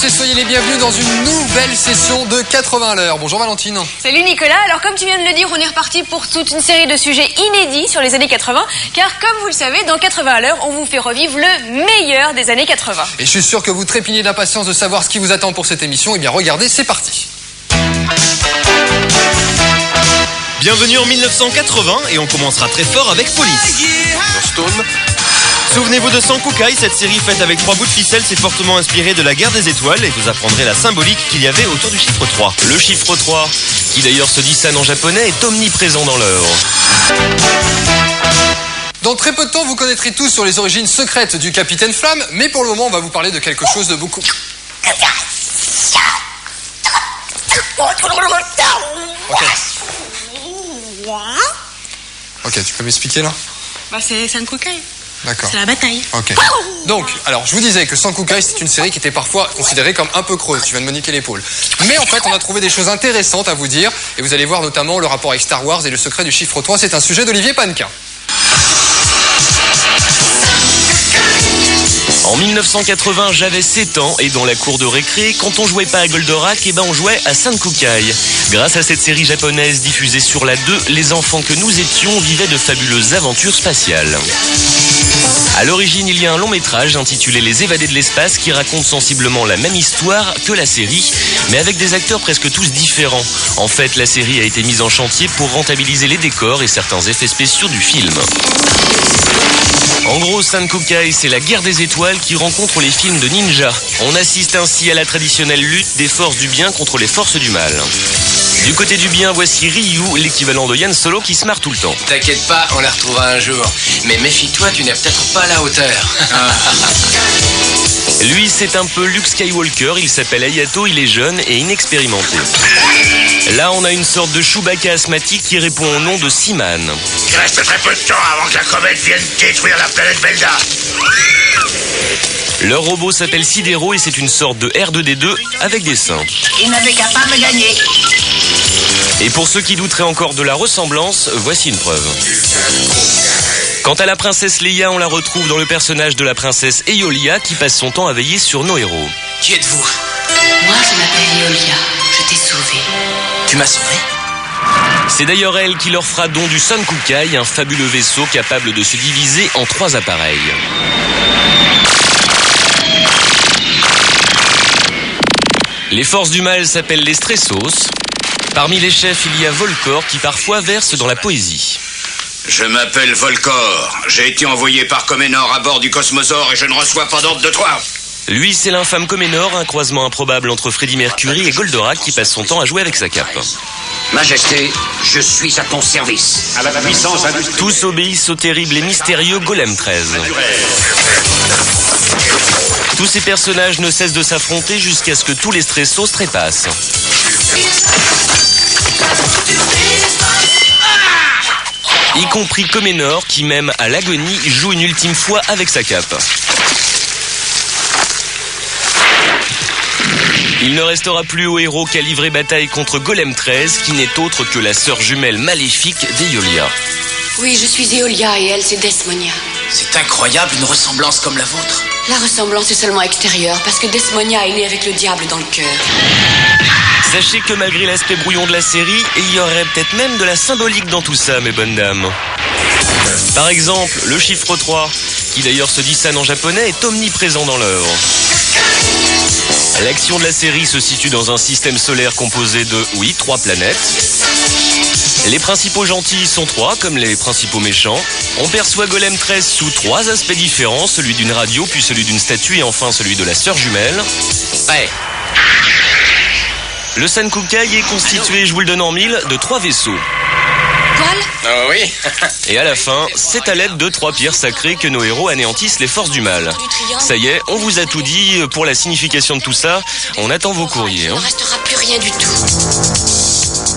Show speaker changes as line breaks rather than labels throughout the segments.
tous et soyez les bienvenus dans une nouvelle session de 80 à l'heure. Bonjour Valentine.
Salut Nicolas, alors comme tu viens de le dire, on est reparti pour toute une série de sujets inédits sur les années 80, car comme vous le savez, dans 80 à l'heure, on vous fait revivre le meilleur des années 80.
Et je suis sûr que vous trépignez d'impatience de savoir ce qui vous attend pour cette émission. Eh bien regardez, c'est parti.
Bienvenue en 1980 et on commencera très fort avec Police. Stone. Souvenez-vous de Sankukai, cette série faite avec 3 bouts de ficelle s'est fortement inspirée de la guerre des étoiles et vous apprendrez la symbolique qu'il y avait autour du chiffre 3. Le chiffre 3, qui d'ailleurs se dit san en japonais, est omniprésent dans l'œuvre.
Dans très peu de temps, vous connaîtrez tous sur les origines secrètes du Capitaine Flamme, mais pour le moment, on va vous parler de quelque chose de beaucoup... Ok, tu peux m'expliquer là?
Bah c'est Sankukai.
D'accord.
C'est la bataille.
Ok. Donc, alors, je vous disais que Sankukai, c'est une série qui était parfois considérée comme un peu creuse. Tu viens de me niquer l'épaule. Mais en fait, on a trouvé des choses intéressantes à vous dire. Et vous allez voir notamment le rapport avec Star Wars et le secret du chiffre 3. C'est un sujet d'Olivier Panequin.
En 1980, j'avais 7 ans et dans la cour de récré, quand on jouait pas à Goldorak, on jouait à Sankukai. Grâce à cette série japonaise diffusée sur la 2, les enfants que nous étions vivaient de fabuleuses aventures spatiales. À l'origine, il y a un long métrage intitulé Les Évadés de l'espace qui raconte sensiblement la même histoire que la série, mais avec des acteurs presque tous différents. En fait, la série a été mise en chantier pour rentabiliser les décors et certains effets spéciaux du film. En gros, Sankukai, c'est la guerre des étoiles qui rencontre les films de ninja. On assiste ainsi à la traditionnelle lutte des forces du bien contre les forces du mal. Du côté du bien, voici Ryu, l'équivalent de Yann Solo qui se marre tout le temps.
T'inquiète pas, on la retrouvera un jour. Mais méfie-toi, tu n'es peut-être pas à la hauteur.
Lui, c'est un peu Luke Skywalker, il s'appelle Hayato, il est jeune et inexpérimenté. Là, on a une sorte de Chewbacca asthmatique qui répond au nom de Seaman.
Il reste très peu de temps avant que la comète vienne détruire la planète Belda.
Leur robot s'appelle Sidero et c'est une sorte de R2D2 avec des seins.
Il n'avait qu'à pas me gagner.
Et pour ceux qui douteraient encore de la ressemblance, voici une preuve. Quant à la princesse Leia, on la retrouve dans le personnage de la princesse Eolia qui passe son temps à veiller sur nos héros.
Qui êtes-vous?
Moi, je m'appelle Eolia. Je t'ai sauvé.
Tu m'as sauvé?
C'est d'ailleurs elle qui leur fera don du Sankukai, un fabuleux vaisseau capable de se diviser en 3 appareils. Les forces du mal s'appellent les Stressos. Parmi les chefs, il y a Volcor qui parfois verse dans la poésie.
Je m'appelle Volcor. J'ai été envoyé par Comenor à bord du Cosmosaure et je ne reçois pas d'ordre de toi.
Lui, c'est l'infâme Comenor, un croisement improbable entre Freddie Mercury et Goldorak qui passe son temps à jouer avec sa cape.
Majesté, je suis à ton service. À la puissance industrielle.
Tous obéissent au terrible et mystérieux Golem 13. Tous ces personnages ne cessent de s'affronter jusqu'à ce que tous les Stressos se trépassent. Y compris Comenor qui, même à l'agonie, joue une ultime fois avec sa cape. Il ne restera plus au héros qu'à livrer bataille contre Golem 13, qui n'est autre que la sœur jumelle maléfique d'Eolia.
Oui, je suis Eolia et elle, c'est Desmonia.
C'est incroyable, une ressemblance comme la vôtre.
La ressemblance est seulement extérieure, parce que Desmonia est née avec le diable dans le cœur.
Sachez que malgré l'aspect brouillon de la série, il y aurait peut-être même de la symbolique dans tout ça, mes bonnes dames. Par exemple, le chiffre 3, qui d'ailleurs se dit san en japonais, est omniprésent dans l'œuvre. L'action de la série se situe dans un système solaire composé de, 3 planètes. Les principaux gentils sont 3, comme les principaux méchants. On perçoit Golem 13 sous 3 aspects différents, celui d'une radio, puis celui d'une statue et enfin celui de la sœur jumelle. Ouais. Le Sankukai est constitué, je vous le donne en mille, de 3 vaisseaux.
Oh oui.
Et à la fin, c'est à l'aide de 3 pierres sacrées que nos héros anéantissent les forces du mal. Ça y est, on vous a tout dit. Pour la signification de tout ça, on attend vos courriers.
Il ne restera plus rien du tout.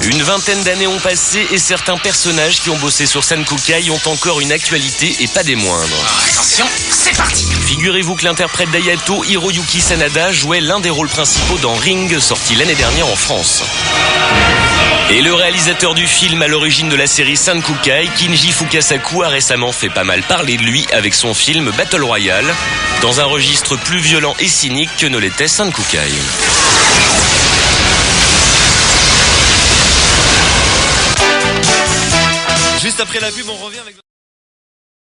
Une vingtaine d'années ont passé et certains personnages qui ont bossé sur Sankukai ont encore une actualité et pas des moindres.
Attention, c'est parti.
Figurez-vous que l'interprète d'Hayato, Hiroyuki Sanada, jouait l'un des rôles principaux dans Ring, sorti l'année dernière en France. Et le réalisateur du film à l'origine de la série Sankukai, Kinji Fukasaku, a récemment fait pas mal parler de lui avec son film Battle Royale, dans un registre plus violent et cynique que ne l'était Sankukai. Juste après la pub, on revient avec...